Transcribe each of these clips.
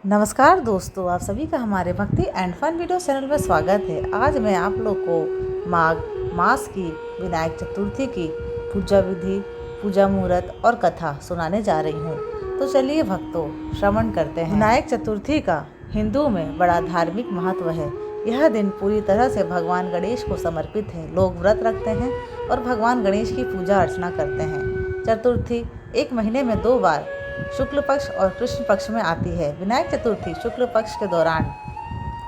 नमस्कार दोस्तों, आप सभी का हमारे भक्ति एंड फन वीडियो चैनल में स्वागत है। आज मैं आप लोग को माघ मास की विनायक चतुर्थी की पूजा विधि, पूजा मुहूर्त और कथा सुनाने जा रही हूँ। तो चलिए भक्तों, श्रवण करते हैं। विनायक चतुर्थी का हिंदुओं में बड़ा धार्मिक महत्व है। यह दिन पूरी तरह से भगवान गणेश को समर्पित है। लोग व्रत रखते हैं और भगवान गणेश की पूजा अर्चना करते हैं। चतुर्थी एक महीने में 2 बार शुक्ल पक्ष और कृष्ण पक्ष में आती है। विनायक चतुर्थी शुक्ल पक्ष के दौरान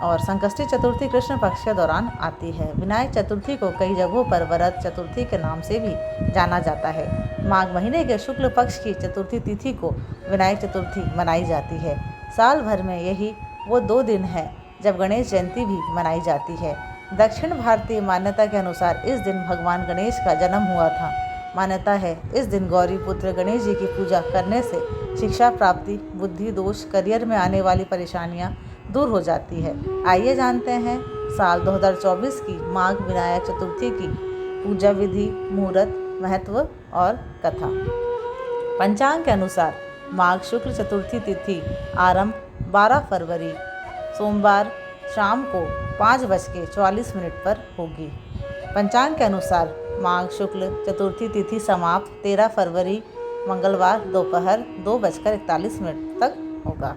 और संकष्टी चतुर्थी कृष्ण पक्ष के दौरान आती है। विनायक चतुर्थी को कई जगहों पर वरद चतुर्थी के नाम से भी जाना जाता है। माघ महीने के शुक्ल पक्ष की चतुर्थी तिथि को विनायक चतुर्थी मनाई जाती है। साल भर में यही वो 2 दिन है जब गणेश जयंती भी मनाई जाती है। दक्षिण भारतीय मान्यता के अनुसार इस दिन भगवान गणेश का जन्म हुआ था। मान्यता है इस दिन गौरी पुत्र गणेश जी की पूजा करने से शिक्षा प्राप्ति, बुद्धि दोष, करियर में आने वाली परेशानियां दूर हो जाती है। आइए जानते हैं साल 2024 की माघ विनायक चतुर्थी की पूजा विधि, मुहूर्त, महत्व और कथा। पंचांग के अनुसार माघ शुक्ल चतुर्थी तिथि आरंभ 12 फरवरी सोमवार शाम को 5:44 पर होगी। पंचांग के अनुसार माघ शुक्ल चतुर्थी तिथि समाप्त 13 फरवरी मंगलवार दोपहर 2:41 तक होगा।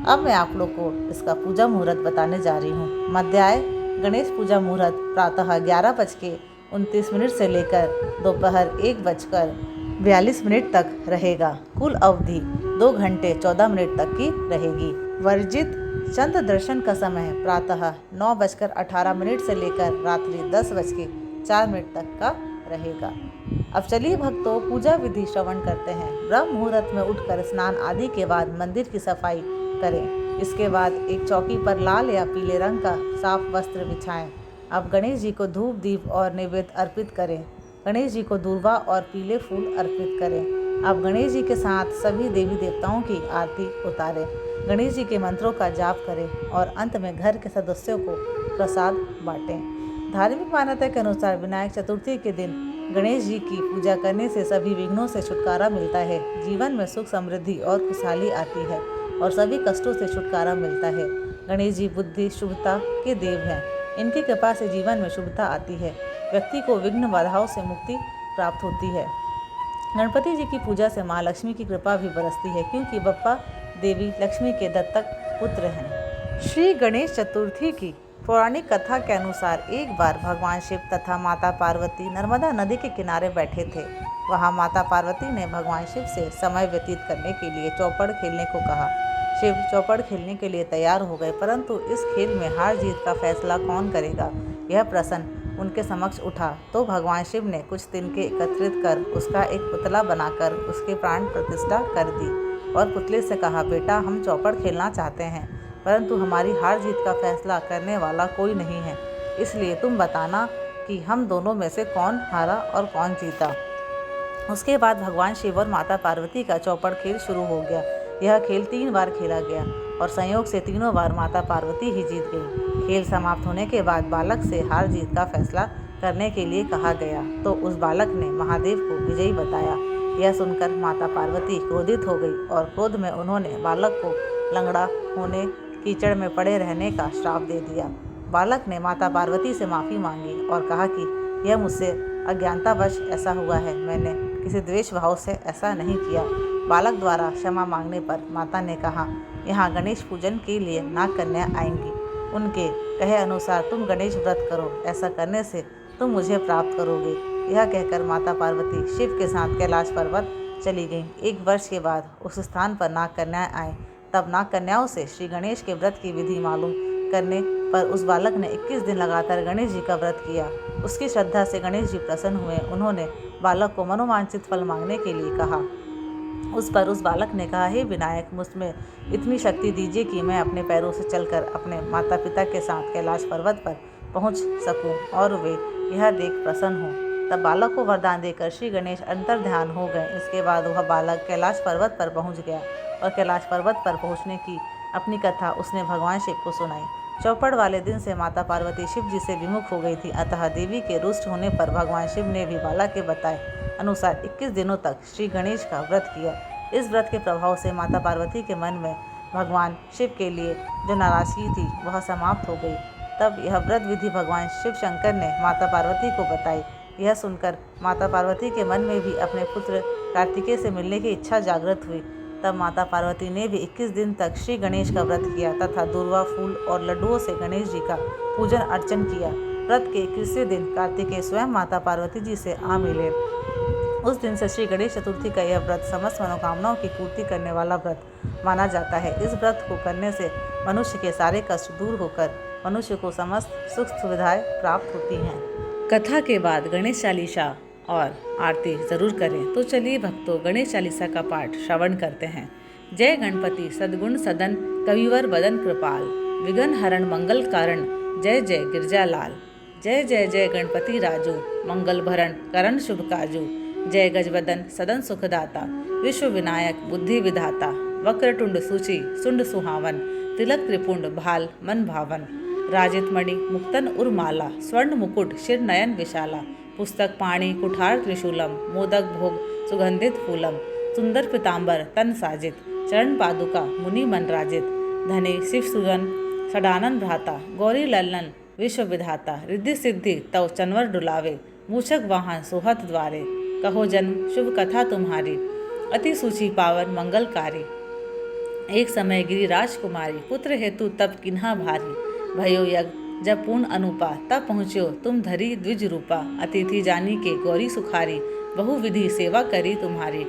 अब मैं आप लोग को इसका पूजा मुहूर्त बताने जा रही हूँ। मध्याय गणेश पूजा मुहूर्त प्रातः 11:29 से लेकर दोपहर 1:42 तक रहेगा। कुल अवधि 2 घंटे 14 मिनट तक की रहेगी। वर्जित चंद्र दर्शन का समय प्रातः 9:18 से लेकर रात्रि 10:04 तक का रहेगा। अब चलिए भक्तों, पूजा विधि श्रवण करते हैं। ब्रह्म मुहूर्त में उठकर स्नान आदि के बाद मंदिर की सफाई करें। इसके बाद एक चौकी पर लाल या पीले रंग का साफ वस्त्र बिछाएं। अब गणेश जी को धूप दीप और नैवेद्य अर्पित करें। गणेश जी को दूर्वा और पीले फूल अर्पित करें। अब गणेश जी के साथ सभी देवी देवताओं की आरती उतारें। गणेश जी के मंत्रों का जाप करें और अंत में घर के सदस्यों को प्रसाद बांटें। धार्मिक मान्यता के अनुसार विनायक चतुर्थी के दिन गणेश जी की पूजा करने से सभी विघ्नों से छुटकारा मिलता है। जीवन में सुख, समृद्धि और खुशहाली आती है और सभी कष्टों से छुटकारा मिलता है। गणेश जी बुद्धि, शुभता के देव हैं। इनकी कृपा से जीवन में शुभता आती है। व्यक्ति को विघ्न बाधाओं से मुक्ति प्राप्त होती है। गणपति जी की पूजा से माँ लक्ष्मी की कृपा भी बरसती है, क्योंकि बप्पा देवी लक्ष्मी के दत्तक पुत्र हैं। श्री गणेश चतुर्थी की पौराणिक कथा के अनुसार एक बार भगवान शिव तथा माता पार्वती नर्मदा नदी के किनारे बैठे थे। वहां माता पार्वती ने भगवान शिव से समय व्यतीत करने के लिए चौपड़ खेलने को कहा। शिव चौपड़ खेलने के लिए तैयार हो गए, परंतु इस खेल में हार जीत का फैसला कौन करेगा, यह प्रश्न उनके समक्ष उठा। तो भगवान शिव ने कुछ तिनके एकत्रित कर उसका एक पुतला बनाकर उसके प्राण प्रतिष्ठा कर दी और पुतले से कहा, बेटा, हम चौपड़ खेलना चाहते हैं, परंतु हमारी हार जीत का फैसला करने वाला कोई नहीं है, इसलिए तुम बताना कि हम दोनों में से कौन हारा और कौन जीता। उसके बाद भगवान शिव और माता पार्वती का चौपड़ खेल शुरू हो गया। यह खेल 3 बार खेला गया और संयोग से तीनों बार माता पार्वती ही जीत गई। खेल समाप्त होने के बाद बालक से हार जीत का फैसला करने के लिए कहा गया, तो उस बालक ने महादेव को विजयी बताया। यह सुनकर माता पार्वती क्रोधित हो गई और क्रोध में उन्होंने बालक को लंगड़ा होने, कीचड़ में पड़े रहने का श्राप दे दिया। बालक ने माता पार्वती से माफ़ी मांगी और कहा कि यह मुझसे अज्ञानतावश ऐसा हुआ है, मैंने किसी द्वेष भाव से ऐसा नहीं किया। बालक द्वारा क्षमा मांगने पर माता ने कहा, यहाँ गणेश पूजन के लिए नाग कन्या आएंगी। उनके कहे अनुसार तुम गणेश व्रत करो, ऐसा करने से तुम मुझे प्राप्त करोगे। यह कहकर माता पार्वती शिव के साथ कैलाश पर्वत चली गईं। 1 वर्ष के बाद उस स्थान पर नाग कन्याएं आईं। तब नाग कन्याओं से श्री गणेश के व्रत की विधि मालूम करने पर उस बालक ने 21 दिन लगातार गणेश जी का व्रत किया। उसकी श्रद्धा से गणेश जी प्रसन्न हुए। उन्होंने बालक को मनोवांछित फल मांगने के लिए कहा। उस पर उस बालक ने कहा, हे विनायक, मुझमें इतनी शक्ति दीजिए कि मैं अपने पैरों से चलकर अपने माता पिता के साथ कैलाश पर्वत पर पहुंच सकूं और वे यह देख प्रसन्न हों। तब बालक को वरदान देकर श्री गणेश अंतर ध्यान हो गए। इसके बाद वह बालक कैलाश पर्वत पर पहुंच गया और कैलाश पर्वत पर पहुंचने की अपनी कथा उसने भगवान शिव को सुनाई। चौपड़ वाले दिन से माता पार्वती शिव जी से विमुख हो गई थी, अतः देवी के रुष्ट होने पर भगवान शिव ने भी बालक के बताए अनुसार 21 दिनों तक श्री गणेश का व्रत किया। इस व्रत के प्रभाव से माता पार्वती के मन में भगवान शिव के लिए जो नाराजगी थी वह समाप्त हो गई। तब यह व्रत विधि भगवान शिव शंकर ने माता पार्वती को बताई। यह सुनकर माता पार्वती के मन में भी अपने पुत्र कार्तिकेय से मिलने की इच्छा जागृत हुई। तब माता पार्वती ने भी 21 दिन तक श्री गणेश का व्रत किया तथा दूर्वा फूल और लड्डुओं से गणेश जी का पूजन अर्चन किया। व्रत के 21वें दिन कार्तिकेय स्वयं माता पार्वती जी से आ मिले। उस दिन से श्री गणेश चतुर्थी का यह व्रत समस्त मनोकामनाओं की पूर्ति करने वाला व्रत माना जाता है। इस व्रत को करने से मनुष्य के सारे कष्ट दूर होकर मनुष्य को समस्त सुख सुविधाएं प्राप्त होती हैं। कथा के बाद गणेश चालीसा और आरती जरूर करें। तो चलिए भक्तों, गणेश चालीसा का पाठ श्रवण करते हैं। जय गणपति सद्गुण सदन कविवर बदन कृपाल, विघ्न हरण मंगल कारण, जय जय गिरजा लाल। जय जय जय गणपति राजू, मंगल भरण करण शुभ काजू, जय गजवदन सदन सुखदाता, विश्व विनायक बुद्धि विधाता, वक्रटुंड सूचि सुंड सुहावन, तिलक त्रिपुंड भाल मन भावन, राजित मणि मुक्तन उर्माला, स्वर्ण मुकुट शिर नयन विशाला, पुस्तक पाणी कुठार त्रिशूलम, मोदक भोग सुगंधित फूलम, सुंदर पीतांबर तन साजित, चरण पादुका मुनि मन राजित, धने शिव सुजन सडानन भ्राता, गौरी ललन विश्व विधाता, रिद्धि सिद्धि तव चनवर डुलावे, मूषक वाहन सोहत द्वारे, कहो जन्म शुभ कथा तुम्हारी, अति सूची पावन मंगलकारी। एक समय गिरिराज कुमारी, पुत्र हेतु तप किन्हा भारी, भयो यज्ञ जब पूर्ण अनुपा, तब पहुँच्यो तुम धरी द्विज रूपा, अतिथि जानी के गौरी सुखारी, बहु विधि सेवा करी तुम्हारी,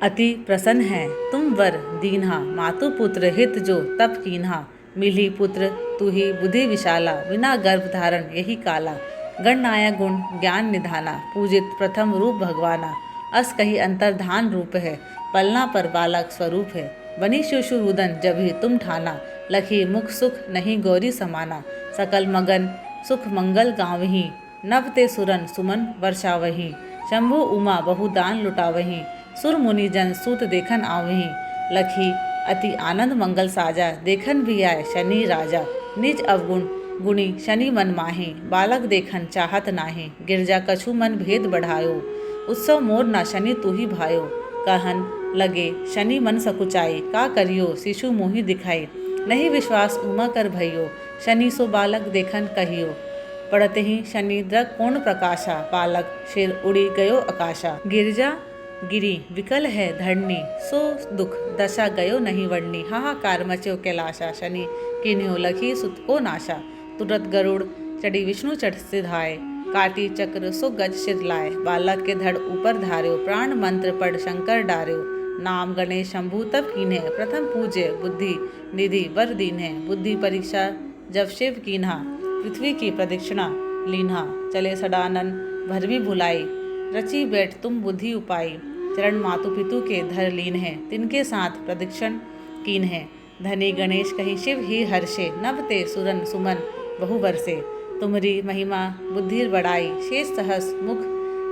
अति प्रसन्न है तुम वर दीन्हा, मातु पुत्र हित जो तप कीन्हा, मिली पुत्र तू ही बुद्धि विशाला, बिना गर्भ धारण यही काला, गणनायक गुण ज्ञान निधाना, पूजित प्रथम रूप भगवाना, अस कही अंतर्धान रूप है, पलना पर बालक स्वरूप है, बनी शिशुरुदन जब ही तुम ठाना, लखी मुख सुख नहीं गौरी समाना, सकल मगन सुख मंगल गाँवही, नव ते सुरन सुमन वर्षावही, शंभु उमा बहुदान लुटावही, सुर मुनि जन सूत देखन आवही, लखी अति आनंद मंगल साजा, देखन भी आए शनि राजा, निज अवगुण गुणी शनि मन माही, बालक देखन चाहत नाही, गिरजा कछु मन भेद बढ़ायो, उत्सव मोर ना शनि तू ही भायो, कहन लगे शनि मन सकुचाई, का करियो शिशु मोहि दिखाई, नहीं विश्वास उमा कर भइयो, शनि सो बालक देखन कहियो, पढ़ते ही शनि द्रग पूर्ण प्रकाशा, बालक शिर उड़ी गयो आकाशा, गिरजा गिरी विकल है धरनी, सो दुख दशा गयो नहीं वर्णी, हाहाकार मच्यो कैलाशा, शनि किन्ह्यो लखी सुत को नाशा, तुरत गरुड़ चढ़ी विष्णु चढ़ सिधाए, काटी चक्र सो गज सिर लाए, बालक के धड़ ऊपर धार्यो, प्राण मंत्र पढ़ शंकर डार्यो, नाम गणेश शंभु तब कीन्हे, प्रथम पूज्य बुद्धि निधि वर दीन्हे, बुद्धि परीक्षा जब शिव कीन्हा, पृथ्वी की प्रदक्षिणा लीन्हा, चले सडानन भरवी भुलाई, रची बैठ तुम बुद्धि उपाई, चरण मातु पितु के धर लीन है, तिनके साथ प्रदक्षिण कीन है, धनी गणेश कहीं शिव ही हर्षे, नभ ते सुरन सुमन बहु बरसे, तुमरी महिमा बुद्धि बढ़ाई, शेष सहस मुख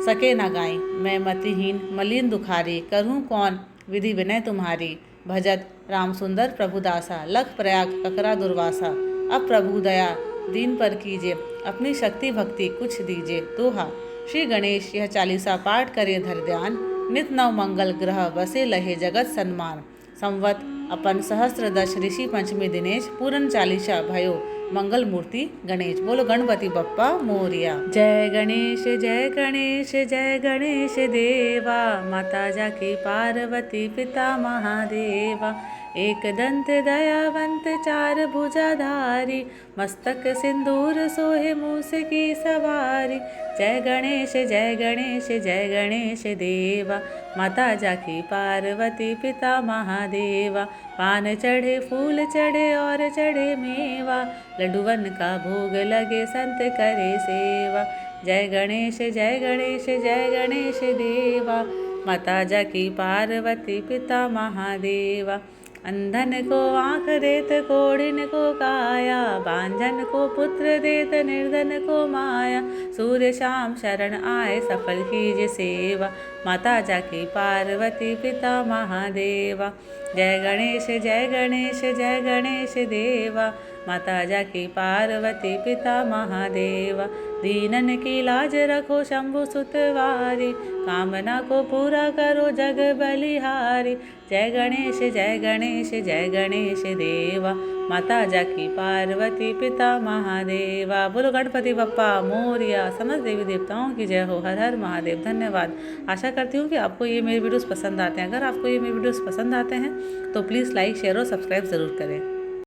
सके न गाई, मैं मतिहीन मलिन दुखारी, करूँ कौन विधि विनय तुम्हारी, भजत राम सुंदर प्रभु दासा, लख प्रयाग ककरा दुर्वासा, अब प्रभु दया दीन पर कीजिए, अपनी शक्ति भक्ति कुछ दीजिए, दोहा। श्री गणेश यह चालीसा पाठ करे धर ध्यान, नित नव मंगल ग्रह बसे लहे जगत सन्मान, संवत अपन सहस्त्र दश ऋषि पंचमी दिनेश, पूरन चालीसा भयो मंगल मूर्ति गणेश। बोलो गणपति बप्पा मोरिया। जय गणेश जय गणेश जय गणेश देवा, माता जाकी पार्वती पिता महादेवा, एक दंत दयावंत चार भुजाधारी, मस्तक सिंदूर सोहे मूस की सवारी, जय गणेश जय गणेश जय गणेश देवा, माता जाकी पार्वती पिता महादेवा, पान चढ़े फूल चढ़े और चढ़े मेवा, लड्डुवन का भोग लगे संत करे सेवा, जय गणेश जय गणेश जय गणेश देवा, माता जाकी पार्वती पिता महादेवा, अंधन को आँख देत कोढ़िन को काया, बांझन को पुत्र देत निर्धन को माया, सूर्य शाम शरण आए सफल कीजिए सेवा, माता जाकी पार्वती पिता महादेवा, जय गणेश जय गणेश जय गणेश देवा, माता जाकी पार्वती पिता महादेवा, दीनन की लाज रखो शंभु सुतवारी, कामना को पूरा करो जग बलिहारी। जय गणेश जय गणेश जय गणेश देवा, माता जाकी पार्वती पिता महादेवा। बोलो गणपति बप्पा मोरिया, समस्त देवी देवताओं की जय हो। हर हर महादेव। धन्यवाद। आशा करती हूँ कि आपको ये मेरे वीडियोस पसंद आते हैं। अगर आपको ये मेरे वीडियोस पसंद आते हैं तो प्लीज़ लाइक शेयर और सब्सक्राइब ज़रूर करें।